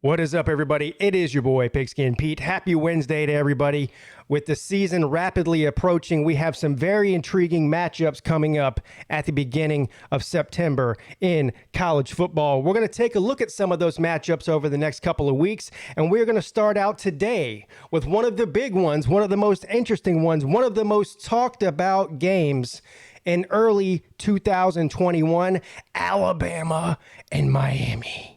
What is up, everybody? It is your boy, Pigskin Pete. Happy Wednesday to everybody. With the season rapidly approaching, we have some very intriguing matchups coming up at the beginning of September in college football. We're going to take a look at some of those matchups over the next couple of weeks, and we're going to start out today with one of the big ones, one of the most interesting ones, one of the most talked about games in early 2021, Alabama and Miami.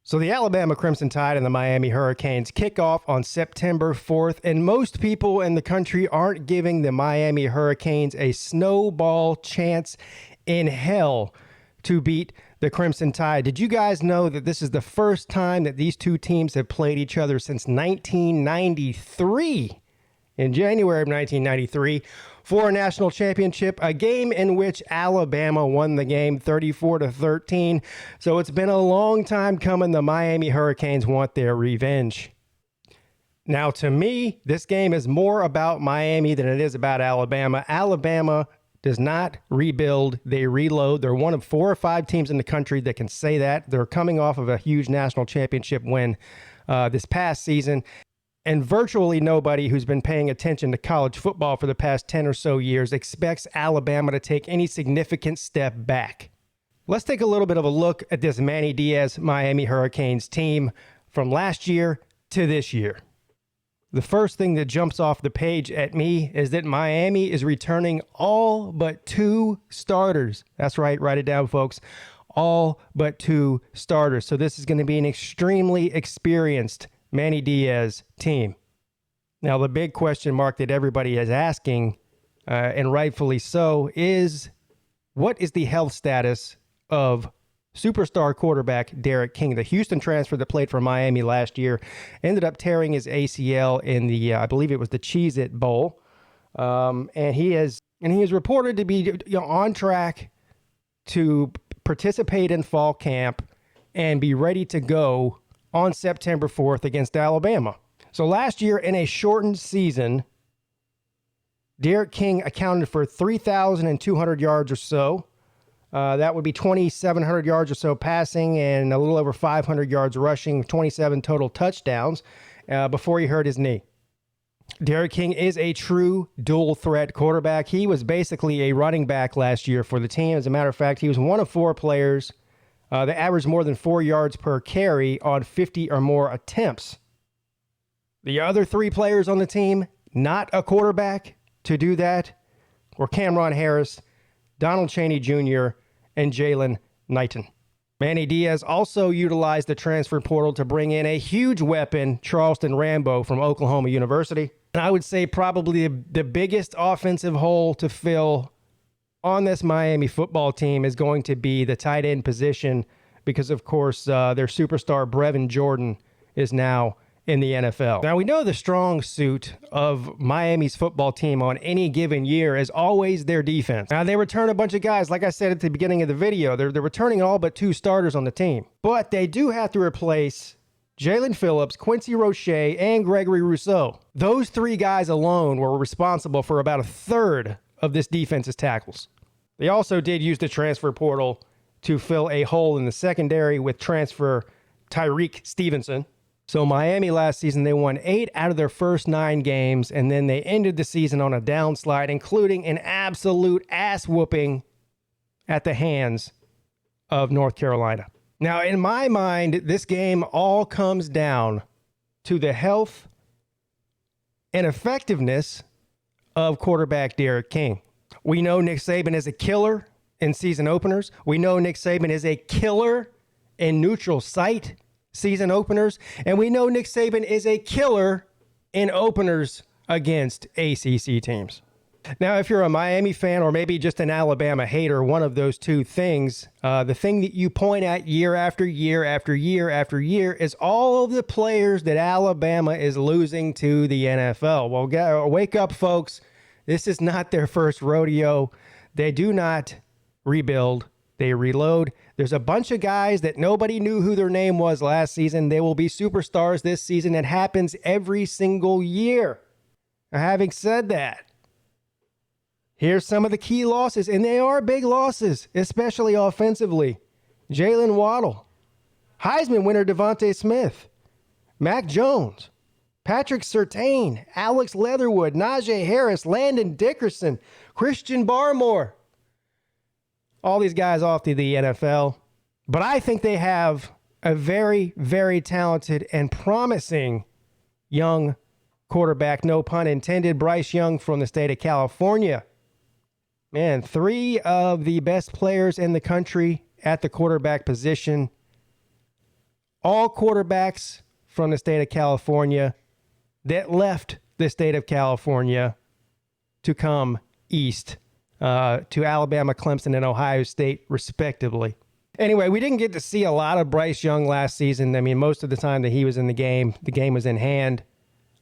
So the Alabama Crimson Tide and the Miami Hurricanes kick off on September 4th, and most people in the country aren't giving the Miami Hurricanes a snowball chance in hell to beat the Crimson Tide. Did you guys know that this is the first time that these two teams have played each other since 1993? In January of 1993 for a national championship, a game in which Alabama won the game 34-13. So it's been a long time coming. The Miami Hurricanes want their revenge. Now, to me, this game is more about Miami than it is about Alabama. Alabama does not rebuild, they reload. They're one of 4 or 5 teams in the country that can say that. They're coming off of a huge national championship win this past season. And virtually nobody who's been paying attention to college football for the past 10 or so years expects Alabama to take any significant step back. Let's take a little bit of a look at this Manny Diaz Miami Hurricanes team from last year to this year. The first thing that jumps off the page at me is that Miami is returning all but 2 starters. That's right, write it down, folks. All but 2 starters. So this is going to be an extremely experienced Manny Diaz team. Now, the big question mark that everybody is asking, and rightfully so, is what is the health status of superstar quarterback Derek King? The Houston transfer that played for Miami last year ended up tearing his ACL in the, I believe it was the Cheez-It Bowl. And he is reported to be on track to participate in fall camp and be ready to go on September 4th against Alabama. So last year in a shortened season, Derek King accounted for 3,200 yards or so. That would be 2,700 yards or so passing and a little over 500 yards rushing, 27 total touchdowns before he hurt his knee. Derek King is a true dual threat quarterback. He was basically a running back last year for the team. As a matter of fact, he was one of 4 players that averaged more than 4 yards per carry on 50 or more attempts. The other 3 players on the team, not a quarterback to do that, were Cameron Harris, Donald Chaney Jr., and Jalen Nittany. Manny Diaz also utilized the transfer portal to bring in a huge weapon, Charleston Rambo from Oklahoma University. And I would say probably the biggest offensive hole to fill on this Miami football team is going to be the tight end position because, of course, their superstar Brevin Jordan is now in the NFL. Now, we know the strong suit of Miami's football team on any given year is always their defense. Now, they return a bunch of guys. Like I said at the beginning of the video, they're returning all but 2 starters on the team. But they do have to replace Jalen Phillips, Quincy Roche, and Gregory Rousseau. Those 3 guys alone were responsible for about a third of this defense's tackles. They also did use the transfer portal to fill a hole in the secondary with transfer Tyreek Stevenson. So Miami last season, they won 8 out of their first 9 games, and then they ended the season on a downslide, including an absolute ass-whooping at the hands of North Carolina. Now, in my mind, this game all comes down to the health and effectiveness of quarterback Derek King. We know Nick Saban is a killer in season openers. We know Nick Saban is a killer in neutral site season openers. And we know Nick Saban is a killer in openers against ACC teams. Now, if you're a Miami fan or maybe just an Alabama hater, one of those two things, the thing that you point at year after year after year after year is all of the players that Alabama is losing to the NFL. Well, wake up, folks. This is not their first rodeo. They do not rebuild. They reload. There's a bunch of guys that nobody knew who their name was last season. They will be superstars this season. It happens every single year. Now, having said that, here's some of the key losses, and they are big losses, especially offensively. Jalen Waddle, Heisman winner Devontae Smith, Mac Jones, Patrick Surtain, Alex Leatherwood, Najee Harris, Landon Dickerson, Christian Barmore. All these guys off to the NFL. But I think they have a very, very talented and promising young quarterback, no pun intended, Bryce Young from the state of California. Man, 3 of the best players in the country at the quarterback position. All quarterbacks from the state of California that left the state of California to come east to Alabama, Clemson, and Ohio State, respectively. Anyway, we didn't get to see a lot of Bryce Young last season. I mean, most of the time that he was in the game was in hand.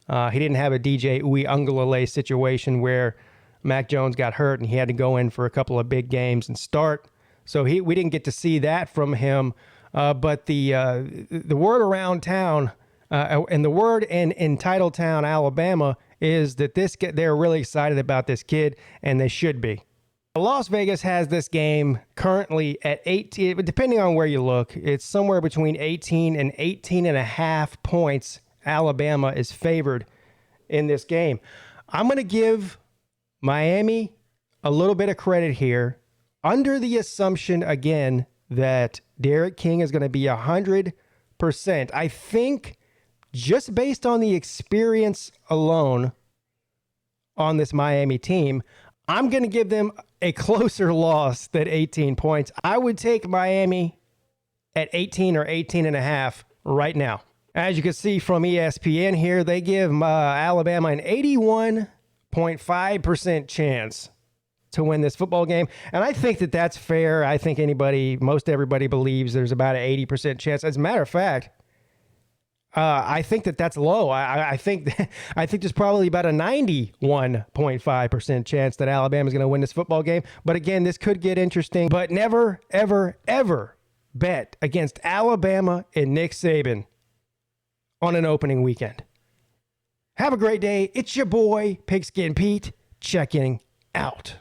He didn't have a DJ Uiagalelei situation where Mac Jones got hurt and he had to go in for a couple of big games and start. So we didn't get to see that from him. But the word around town and the word in Titletown, Alabama, is that they're really excited about this kid, and they should be. Las Vegas has this game currently at 18, depending on where you look, it's somewhere between 18 and 18.5 points. Alabama is favored in this game. I'm going to give Miami a little bit of credit here, under the assumption, again, that Derek King is going to be 100%. I think just based on the experience alone on this Miami team, I'm going to give them a closer loss than 18 points. I would take Miami at 18 or 18.5 right now. As you can see from ESPN here, they give Alabama an 81.5% chance to win this football game. And I think that that's fair. I think most everybody believes there's about an 80% chance. As a matter of fact, I think that's low. I think there's probably about a 91.5% chance that Alabama is going to win this football game. But again, this could get interesting. But never, ever, ever bet against Alabama and Nick Saban on an opening weekend. Have a great day. It's your boy, Pigskin Pete, checking out.